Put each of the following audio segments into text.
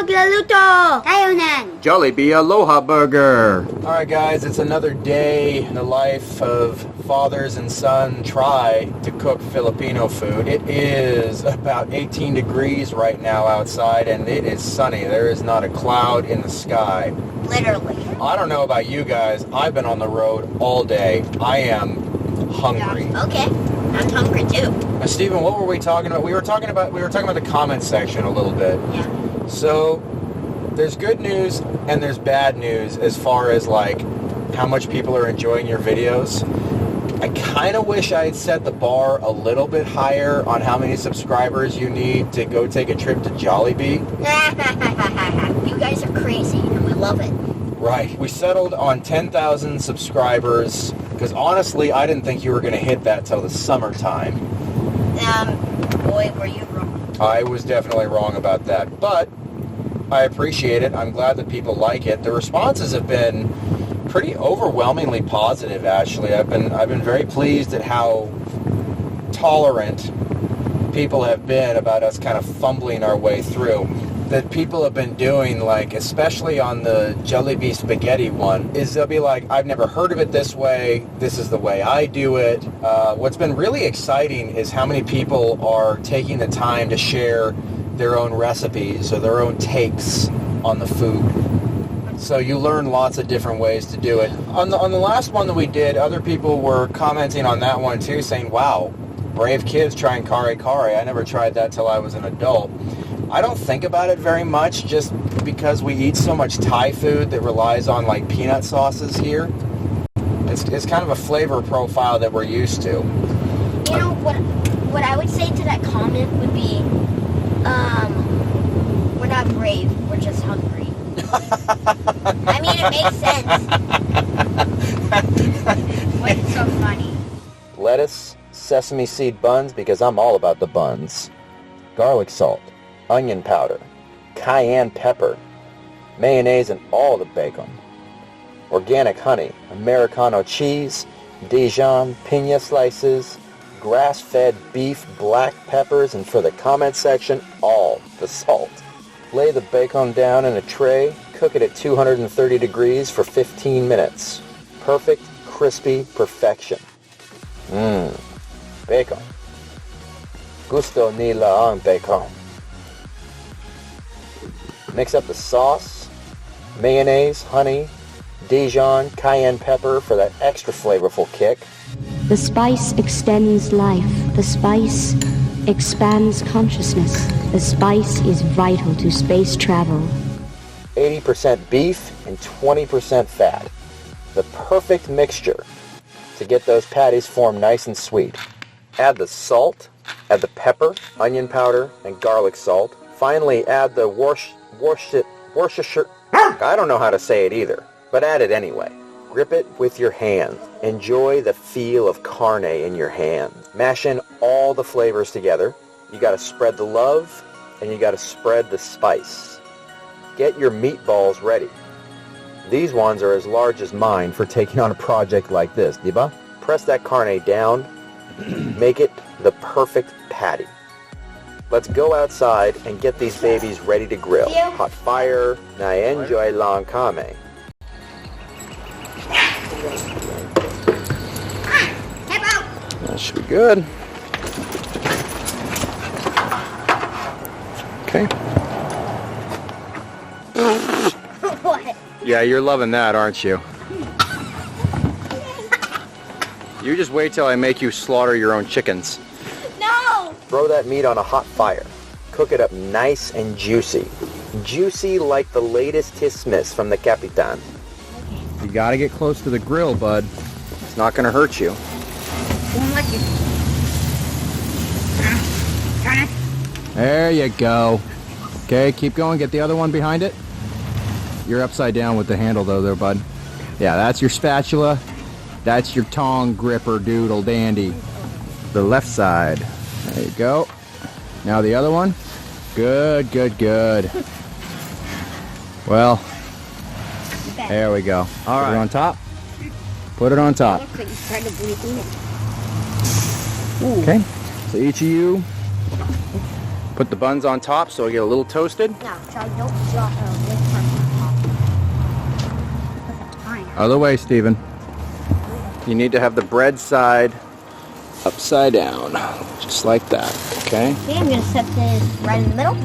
Maglaluto! Tayo nan! Jollibee Aloha Burger. Alright guys, it's another day in the life of fathers and son try to cook Filipino food. It is about 18 degrees right now outside and it is sunny. There is not a cloud in the sky. Literally. I don't know about you guys. I've been on the road all day. I am hungry. Yeah. Okay. I'm hungry too. Now, Stephen, what were we talking about? We were talking about the comment section a little bit. Yeah. So there's good news and there's bad news as far as like how much people are enjoying your videos. I kind of wish I had set the bar a little bit higher on how many subscribers you need to go take a trip to Jollibee. You guys are crazy and we love it. Right. We settled on 10,000 subscribers because honestly, I didn't think you were going to hit that till the summertime. Boy, were you wrong. I was definitely wrong about that, but I appreciate it. I'm glad that people like it. The responses have been pretty overwhelmingly positive, actually. I've been very pleased at how tolerant people have been about us kind of fumbling our way through. That people have been doing, like, especially on the Jollibee spaghetti one, is they'll be like, I've never heard of it this way. This is the way I do it. What's been really exciting is how many people are taking the time to share their own recipes or their own takes on the food. So you learn lots of different ways to do it. On the last one that we did, other people were commenting on that one too, saying, wow, brave kids trying kare kare. I never tried that till I was an adult. I don't think about it very much just because we eat so much Thai food that relies on like peanut sauces here. It's kind of a flavor profile that we're used to. You know, what I would say to that comment would be, we're not brave, we're just hungry. I mean, it makes sense. But it's so funny. Lettuce, sesame seed buns, because I'm all about the buns. Garlic salt, onion powder, cayenne pepper, mayonnaise and all the bacon. Organic honey, Americano cheese, Dijon piña slices, grass-fed beef black peppers, and for the comment section, all the salt. Lay the bacon down in a tray, cook it at 230 degrees for 15 minutes. Perfect, crispy perfection. Bacon. Gusto nila ang bacon. Mix up the sauce, mayonnaise, honey, Dijon, cayenne pepper for that extra flavorful kick. The spice extends life. The spice expands consciousness. The spice is vital to space travel. 80% beef and 20% fat. The perfect mixture to get those patties formed nice and sweet. Add the salt, add the pepper, onion powder, and garlic salt. Finally, add the Worcestershire. I don't know how to say it either, but add it anyway. Grip it with your hand. Enjoy the feel of carne in your hand. Mash in all the flavors together. You got to spread the love, and you got to spread the spice. Get your meatballs ready. These ones are as large as mine for taking on a project like this, diba? Press that carne down. Make it the perfect patty. Let's go outside and get these babies ready to grill. Hot fire, na enjoy lang kame. That should be good. Okay. What? Yeah, you're loving that, aren't you? You just wait till I make you slaughter your own chickens. No! Throw that meat on a hot fire. Cook it up nice and juicy. Juicy like the latest Tismis from the Capitan. You gotta get close to the grill, bud. It's not gonna hurt you. There you go. Okay, keep going. Get the other one behind it. You're upside down with the handle though there, bud. Yeah, that's your spatula. That's your tong gripper doodle dandy. The left side. There you go. Now the other one. Good, good, good. Well, there we go. All right. Put it on top. Put it on top. Okay. So each of you Put the buns on top so I get a little toasted. No, Charlie, don't drop this part on top. Other way, Steven. You need to have the bread side upside down, just like that, okay? Okay, I'm going to set this right in the middle.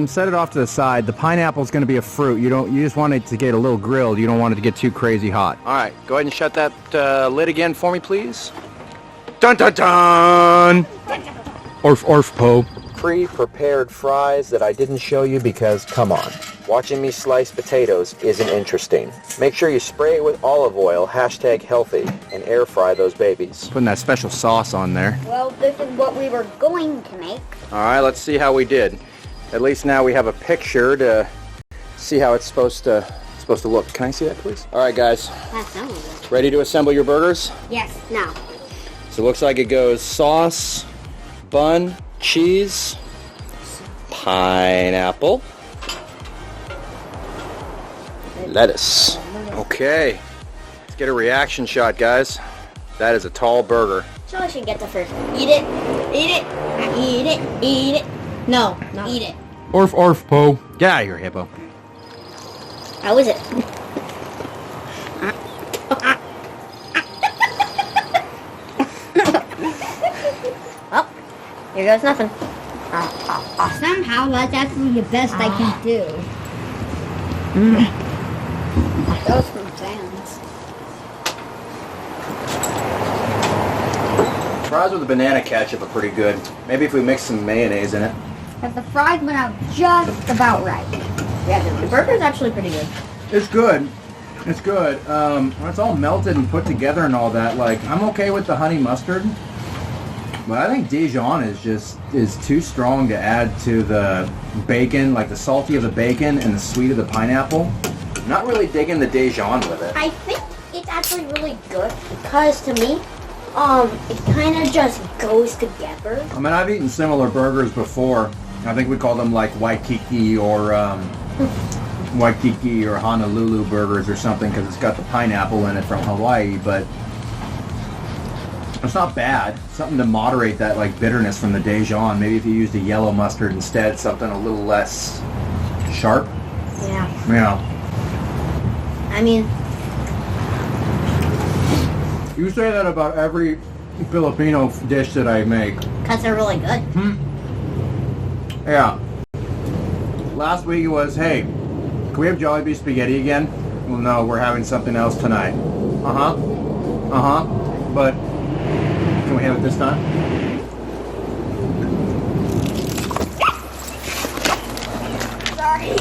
Set it off to the side. The pineapple is going to be a fruit. You just want it to get a little grilled. You don't want it to get too crazy hot. All right, go ahead and shut that lid again for me, please. Dun dun dun! Orf orf po. Pre-prepared fries that I didn't show you because, come on, watching me slice potatoes isn't interesting. Make sure you spray it with olive oil, #healthy, and air fry those babies. Putting that special sauce on there. Well, this is what we were going to make. All right, let's see how we did. At least now we have a picture to see how it's supposed to look. Can I see that, please? All right, guys. That sounds good. Ready to assemble your burgers? Yes, now. So it looks like it goes sauce, bun, cheese, pineapple, lettuce. Okay, let's get a reaction shot, guys. That is a tall burger. Charlie should get the first one. Eat it. Eat it. Eat it. Eat it. No, eat it. Orf orf po. Get out of here, hippo. How is it? Well, here goes nothing. Somehow that's actually the best I can do. Those some sounds. Fries with the banana ketchup are pretty good. Maybe if we mix some mayonnaise in it. But the fries went out just about right. Yeah, the burger's actually pretty good. It's good. It's good. When it's all melted and put together and all that, like, I'm okay with the honey mustard. But I think Dijon is too strong to add to the bacon, like the salty of the bacon and the sweet of the pineapple. I'm not really digging the Dijon with it. I think it's actually really good because to me, it kind of just goes together. I mean, I've eaten similar burgers before. I think we call them like Waikiki or Honolulu burgers or something because it's got the pineapple in it from Hawaii, but it's not bad. Something to moderate that like bitterness from the Dijon. Maybe if you used a yellow mustard instead, something a little less sharp. Yeah. Yeah. I mean, You say that about every Filipino dish that I make. because they're really good. Yeah. Last week it was, hey, can we have Jollibee spaghetti again? Well, no, we're having something else tonight. But can we have it this time? Sorry.